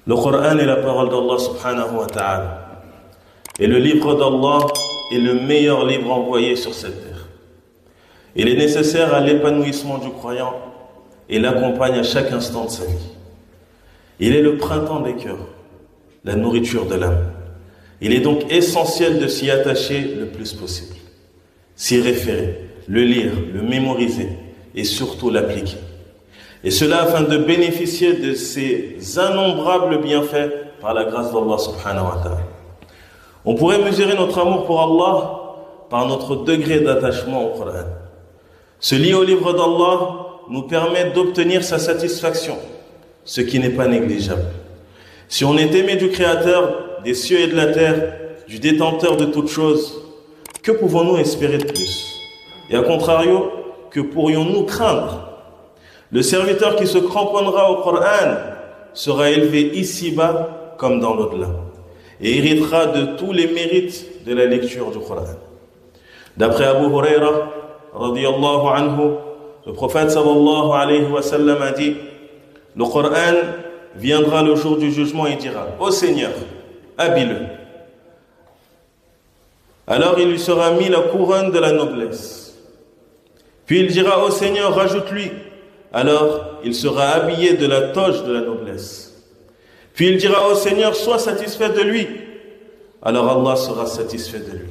Le Coran est la parole d'Allah subhanahu wa ta'ala. Et le livre d'Allah est le meilleur livre envoyé sur cette terre. Il est nécessaire à l'épanouissement du croyant et l'accompagne à chaque instant de sa vie. Il est le printemps des cœurs, la nourriture de l'âme. Il est donc essentiel de s'y attacher le plus possible, s'y référer, le lire, le mémoriser et surtout l'appliquer. Et cela afin de bénéficier de ces innombrables bienfaits par la grâce d'Allah subhanahu wa ta'ala. On pourrait mesurer notre amour pour Allah par notre degré d'attachement au Coran. Se lier au livre d'Allah nous permet d'obtenir sa satisfaction, ce qui n'est pas négligeable. Si on est aimé du Créateur, des cieux et de la terre, du détenteur de toutes choses, que pouvons-nous espérer de plus? Et à contrario, que pourrions-nous craindre? Le serviteur qui se cramponnera au Coran sera élevé ici-bas comme dans l'au-delà et héritera de tous les mérites de la lecture du Coran. D'après Abu Huraira, radiyallahu anhu, le prophète sallallahu alayhi wa sallam a dit: le Coran viendra le jour du jugement et dira: ô Seigneur, habille-le. Alors il lui sera mis la couronne de la noblesse. Puis il dira: ô Seigneur, rajoute-lui. Alors il sera habillé de la toge de la noblesse. Puis il dira: ô Seigneur, sois satisfait de lui. Alors Allah sera satisfait de lui.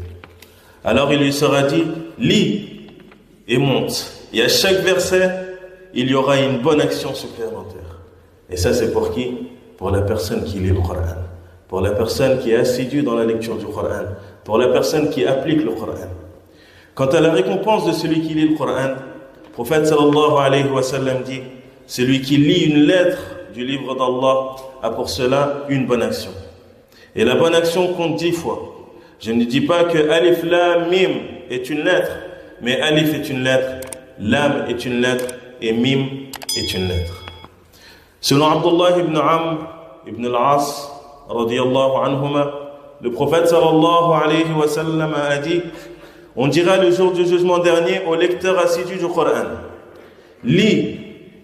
Alors il lui sera dit: lis et monte. Et à chaque verset, il y aura une bonne action supplémentaire. Et ça, c'est pour qui? Pour la personne qui lit le Coran, pour la personne qui est assidue dans la lecture du Coran, pour la personne qui applique le Coran. Quant à la récompense de celui qui lit le Coran, le prophète sallallahu alayhi wa sallam dit: celui qui lit une lettre du livre d'Allah a pour cela une bonne action. Et la bonne action compte 10 fois. Je ne dis pas que Alif Lam Mim est une lettre, mais Alif est une lettre, Lam est une lettre et Mim est une lettre. Selon Abdullah ibn Amr ibn al-As radiyallahu anhuma, le prophète sallallahu alayhi wa sallam a dit: on dira le jour du jugement dernier au lecteur assidu du Coran: lis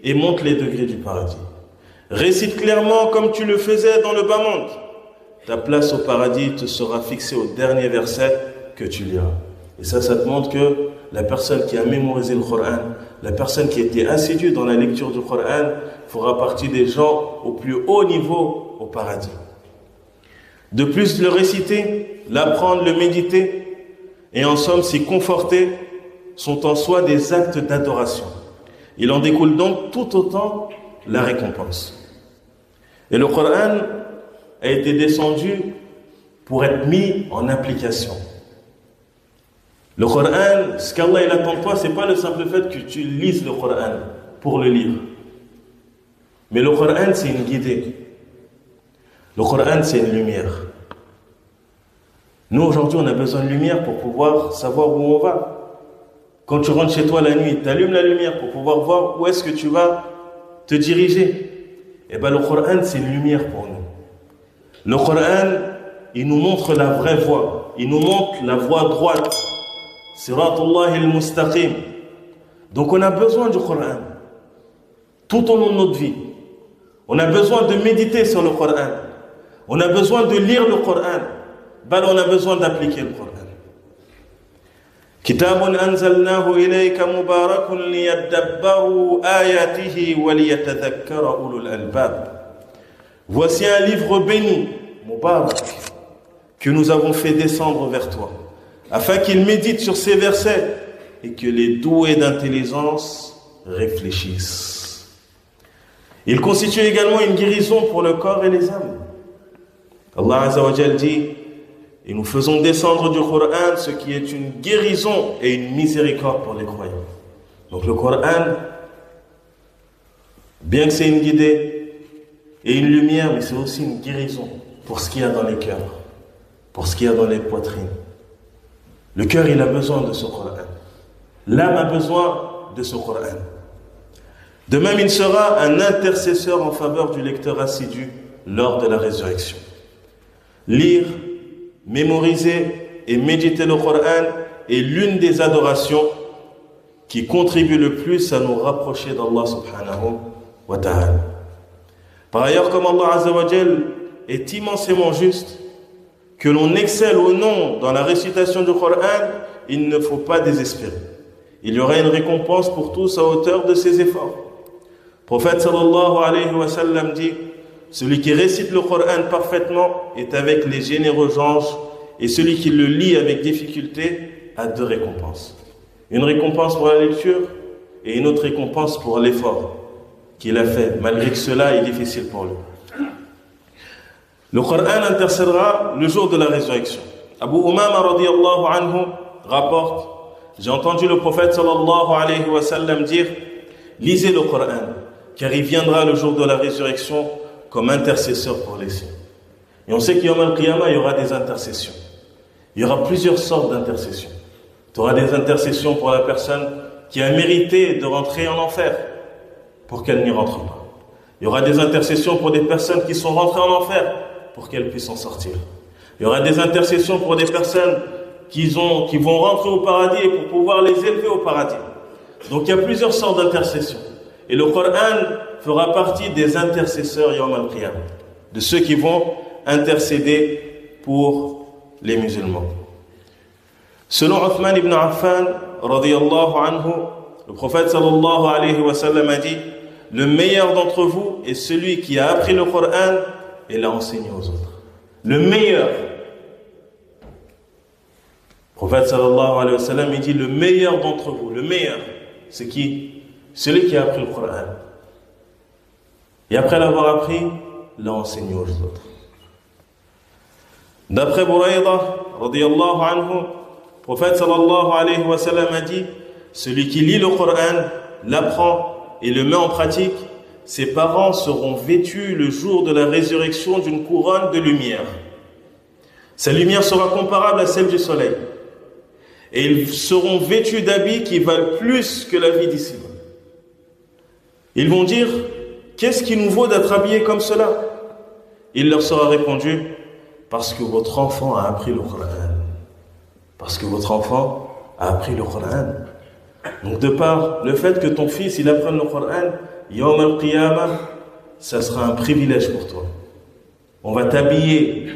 et monte les degrés du paradis. Récite clairement comme tu le faisais dans le bas monde. Ta place au paradis te sera fixée au dernier verset que tu liras. Et ça te montre que la personne qui a mémorisé le Coran, la personne qui était assidue dans la lecture du Coran, fera partie des gens au plus haut niveau au paradis. De plus, le réciter, l'apprendre, le méditer, et en somme s'y conforter, sont en soi des actes d'adoration. Il en découle donc tout autant la récompense. Et le Coran a été descendu pour être mis en application. Le Coran, ce qu'Allah il attend de toi, ce n'est pas le simple fait que tu lises le Coran pour le lire. Mais le Coran, c'est une guidée. Le Coran, c'est une lumière. Nous, aujourd'hui, on a besoin de lumière pour pouvoir savoir où on va. Quand tu rentres chez toi la nuit, tu allumes la lumière pour pouvoir voir où est-ce que tu vas te diriger. Et bien, le Coran, c'est une lumière pour nous. Le Coran, il nous montre la vraie voie. Il nous montre la voie droite. Siratullah al-Mustaqim. Donc, on a besoin du Coran tout au long de notre vie. On a besoin de méditer sur le Coran. On a besoin de lire le Coran. Ben, on a besoin d'appliquer le Coran. Kitabun anzalnahu ilayka mubarakun liyadabbaru ayatihi wa liyatadhakkara ulul albab. Voici un livre béni, Mubarak, que nous avons fait descendre vers toi, afin qu'il médite sur ces versets et que les doués d'intelligence réfléchissent. Il constitue également une guérison pour le corps et les âmes. Allah Azza wa Jal dit: et nous faisons descendre du Coran ce qui est une guérison et une miséricorde pour les croyants. Donc le Coran, bien que c'est une guidée et une lumière, mais c'est aussi une guérison pour ce qu'il y a dans les cœurs, pour ce qu'il y a dans les poitrines. Le cœur, il a besoin de ce Coran. L'âme a besoin de ce Coran. De même, il sera un intercesseur en faveur du lecteur assidu lors de la résurrection. Lire, mémoriser et méditer le Coran est l'une des adorations qui contribue le plus à nous rapprocher d'Allah subhanahu wa ta'ala. Par ailleurs, comme Allah Azza wa Jal est immensément juste, que l'on excelle ou non dans la récitation du Coran, il ne faut pas désespérer. Il y aura une récompense pour tous à hauteur de ses efforts. Le prophète sallallahu alayhi wa sallam dit: celui qui récite le Coran parfaitement est avec les généreux anges, et celui qui le lit avec difficulté a 2 récompenses. Une récompense pour la lecture et une autre récompense pour l'effort qu'il a fait, malgré que cela est difficile pour lui. Le Coran intercédera le jour de la résurrection. Abu Umama radiyallahu anhu rapporte: j'ai entendu le prophète sallallahu alayhi wa sallam dire: lisez le Coran, car il viendra le jour de la résurrection comme intercesseur pour les siens. Et on sait qu'il y aura des intercessions. Il y aura plusieurs sortes d'intercessions. Tu auras des intercessions pour la personne qui a mérité de rentrer en enfer, pour qu'elle n'y rentre pas. Il y aura des intercessions pour des personnes qui sont rentrées en enfer, pour qu'elles puissent en sortir. Il y aura des intercessions pour des personnes qui vont rentrer au paradis et pour pouvoir les élever au paradis. Donc il y a plusieurs sortes d'intercessions. Et le Coran fera partie des intercesseurs Yawm al-Qiyamah, de ceux qui vont intercéder pour les musulmans. Selon Uthman ibn Affan, radiyallahu anhu, le prophète sallallahu alayhi wa sallam a dit: le meilleur d'entre vous est celui qui a appris le Coran et l'a enseigné aux autres. Le meilleur. Le prophète sallallahu alayhi wa sallam, il dit: le meilleur d'entre vous, le meilleur, c'est qui? Celui qui a appris le Coran. Et après l'avoir appris, l'a enseigné aux autres. D'après Buraïda, radiyallahu anhu, le prophète sallallahu alayhi wa sallam a dit: celui qui lit le Coran, l'apprend et le met en pratique, ses parents seront vêtus le jour de la résurrection d'une couronne de lumière. Sa lumière sera comparable à celle du soleil. Et ils seront vêtus d'habits qui valent plus que la vie d'ici-bas. Ils vont dire: qu'est-ce qui nous vaut d'être habillés comme cela? Il leur sera répondu: parce que votre enfant a appris le Coran. Parce que votre enfant a appris le Coran. Donc de par le fait que ton fils il apprenne le Coran, Yawm al-Qiyamah, ça sera un privilège pour toi. On va t'habiller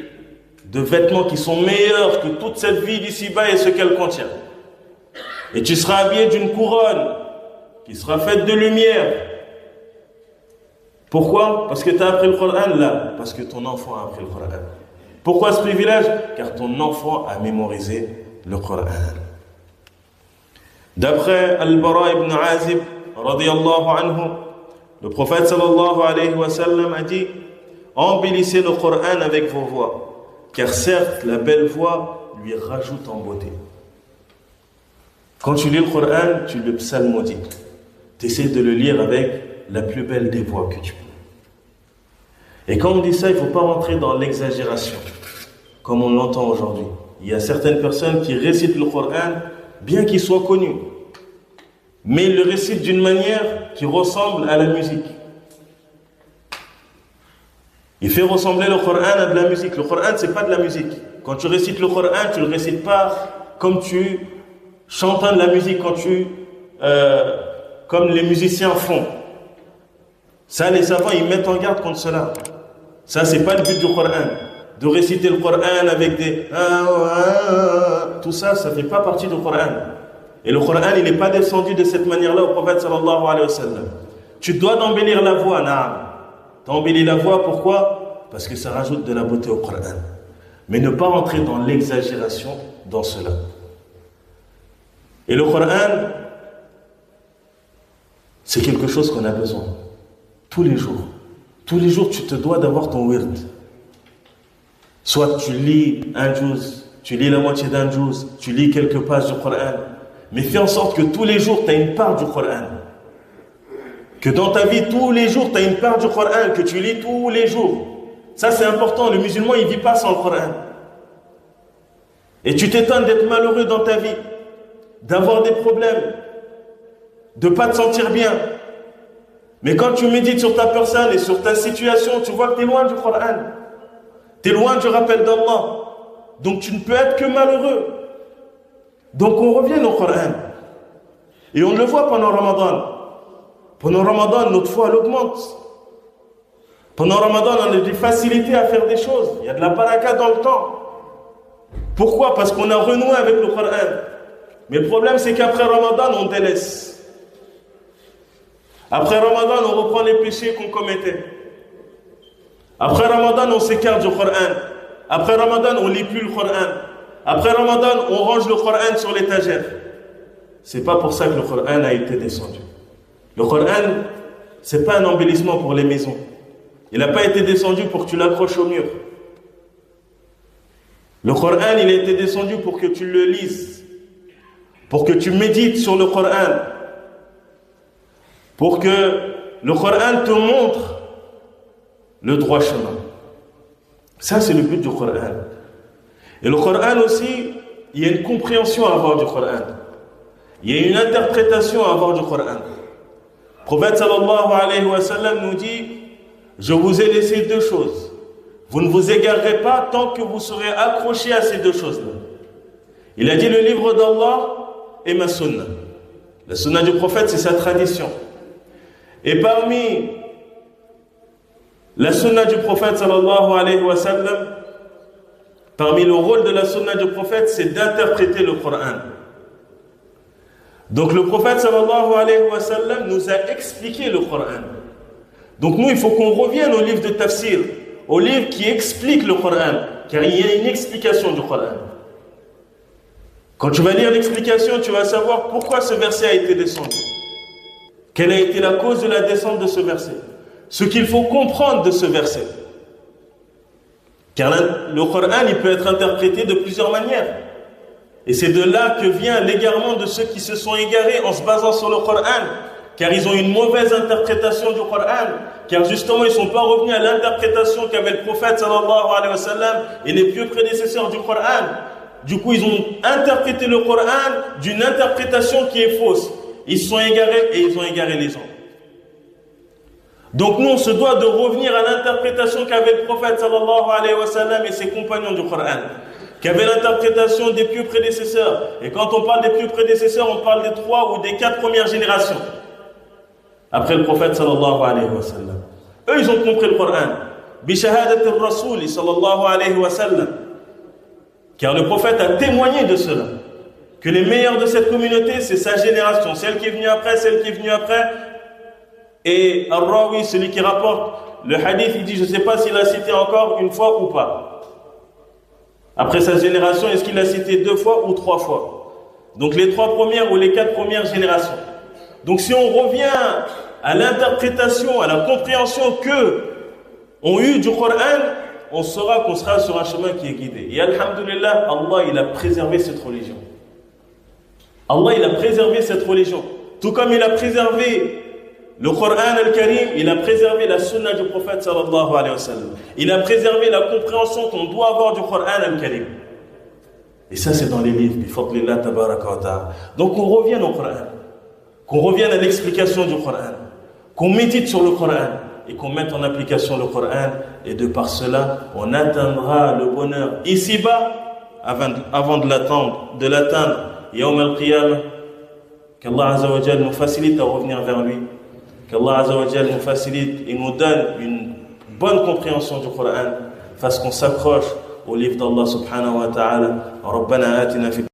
de vêtements qui sont meilleurs que toute cette vie d'ici-bas et ce qu'elle contient. Et tu seras habillé d'une couronne qui sera faite de lumière. Pourquoi? Parce que tu as appris le Coran là. Parce que ton enfant a appris le Coran. Pourquoi ce privilège? Car ton enfant a mémorisé le Coran. D'après Al-Bara ibn Azib, radiyallahu anhu, le prophète sallallahu alayhi wa sallam a dit: embellissez le Coran avec vos voix, car certes la belle voix lui rajoute en beauté. Quand tu lis le Coran, tu le psalmodies. Tu essaies de le lire avec la plus belle des voix que tu peux. Et quand on dit ça, il ne faut pas rentrer dans l'exagération, comme on l'entend aujourd'hui. Il y a certaines personnes qui récitent le Coran, bien qu'il soit connu, mais ils le récitent d'une manière qui ressemble à la musique. Il fait ressembler le Coran à de la musique. Le Coran, c'est pas de la musique. Quand tu récites le Coran, tu le récites pas comme tu chantes de la musique, comme les musiciens font. Ça, les savants, ils mettent en garde contre cela. Ça, c'est pas le but du Coran. De réciter le Coran avec des tout ça, ça fait pas partie du Coran. Et le Coran, il n'est pas descendu de cette manière-là au prophète sallallahu alayhi wa sallam. Tu dois embellir la voix, naam. Tu embellis la voix, pourquoi? Parce que ça rajoute de la beauté au Coran. Mais ne pas rentrer dans l'exagération dans cela. Et le Coran, c'est quelque chose qu'on a besoin. Tous les jours. Tous les jours, tu te dois d'avoir ton wird. Soit tu lis un juz, tu lis la moitié d'un juz, tu lis quelques pages du Coran. Mais fais en sorte que tous les jours, tu as une part du Coran. Que dans ta vie, tous les jours, tu as une part du Coran que tu lis tous les jours. Ça, c'est important. Le musulman, il ne vit pas sans le Coran. Et tu t'étonnes d'être malheureux dans ta vie, d'avoir des problèmes, de ne pas te sentir bien. Mais quand tu médites sur ta personne et sur ta situation, tu vois que tu es loin du Coran. Tu es loin du rappel d'Allah. Donc tu ne peux être que malheureux. Donc on revient au Coran. Et on le voit pendant Ramadan. Pendant Ramadan, notre foi elle augmente. Pendant Ramadan, on a des facilités à faire des choses. Il y a de la baraka dans le temps. Pourquoi? Parce qu'on a renoué avec le Coran. Mais le problème, c'est qu'après Ramadan, on délaisse. Après Ramadan, on reprend les péchés qu'on commettait. Après Ramadan, on s'écarte du Coran. Après Ramadan, on ne lit plus le Coran. Après Ramadan, on range le Coran sur l'étagère. C'est pas pour ça que le Coran a été descendu. Le Coran, c'est pas un embellissement pour les maisons. Il n'a pas été descendu pour que tu l'accroches au mur. Le Coran, il a été descendu pour que tu le lises, pour que tu médites sur le Coran, pour que le Coran te montre le droit chemin. Ça, c'est le but du Coran. Et le Coran aussi, il y a une compréhension à avoir du Coran. Il y a une interprétation à avoir du Coran. Le prophète sallallahu alayhi wa sallam nous dit: je vous ai laissé deux choses. Vous ne vous égarerez pas tant que vous serez accrochés à ces deux choses-là. Il a dit le livre d'Allah et ma sunna. La sunna du prophète, c'est sa tradition. Et parmi la sunna du prophète sallallahu alayhi wa sallam, parmi le rôle de la sunna du prophète, c'est d'interpréter le Coran. Donc le prophète sallallahu alayhi wa sallam nous a expliqué le Coran. Donc nous, il faut qu'on revienne au livre de tafsir, au livre qui explique le Coran, car il y a une explication du Coran. Quand tu vas lire l'explication, tu vas savoir pourquoi ce verset a été descendu. Quelle a été la cause de la descente de ce verset. Ce qu'il faut comprendre de ce verset. Car le Coran, il peut être interprété de plusieurs manières. Et c'est de là que vient l'égarement de ceux qui se sont égarés en se basant sur le Coran. Car ils ont une mauvaise interprétation du Coran, car justement ils ne sont pas revenus à l'interprétation qu'avait le prophète sallallahu alayhi wa sallam et les pieux prédécesseurs du Coran. Du coup ils ont interprété le Coran d'une interprétation qui est fausse. Ils se sont égarés et ils ont égaré les gens. Donc nous on se doit de revenir à l'interprétation qu'avait le prophète sallallahu alayhi wa sallam et ses compagnons du Coran, qu'avait l'interprétation des pieux prédécesseurs. Et quand on parle des pieux prédécesseurs, on parle des 3 ou des 4 premières générations après le prophète sallallahu alayhi wa sallam. Eux, ils ont compris le Coran. Bishahadat al-Rasoul sallallahu alayhi wa sallam. Car le prophète a témoigné de cela. Que les meilleurs de cette communauté, c'est sa génération. Celle qui est venue après, celle qui est venue après. Et Ar-Rawi, celui qui rapporte le hadith, il dit, je ne sais pas s'il a cité encore une fois ou pas. Après sa génération, est-ce qu'il a cité 2 fois ou 3 fois? Donc les 3 premières ou les 4 premières générations. Donc si on revient à l'interprétation, à la compréhension que ont eu du Coran, on saura qu'on sera sur un chemin qui est guidé. Et alhamdulillah, Allah il a préservé cette religion. Allah il a préservé cette religion. Tout comme il a préservé le Coran al-Karim, il a préservé la sunna du prophète sallallahu alayhi wa sallam. Il a préservé la compréhension qu'on doit avoir du Coran al-Karim. Et ça c'est dans les livres, bifadlillah tabaraka wa ta'ala. Donc on revient au Coran. Qu'on revienne à l'explication du Coran, qu'on médite sur le Coran et qu'on mette en application le Coran, et de par cela, on atteindra le bonheur ici-bas avant de l'atteindre. Yawm al-Qiyamah, qu'Allah Azza wa Jal nous facilite à revenir vers lui, qu'Allah Azza wa Jal nous facilite et nous donne une bonne compréhension du Coran, fasse qu'on s'accroche au livre d'Allah subhanahu wa ta'ala. Rabbana atina fi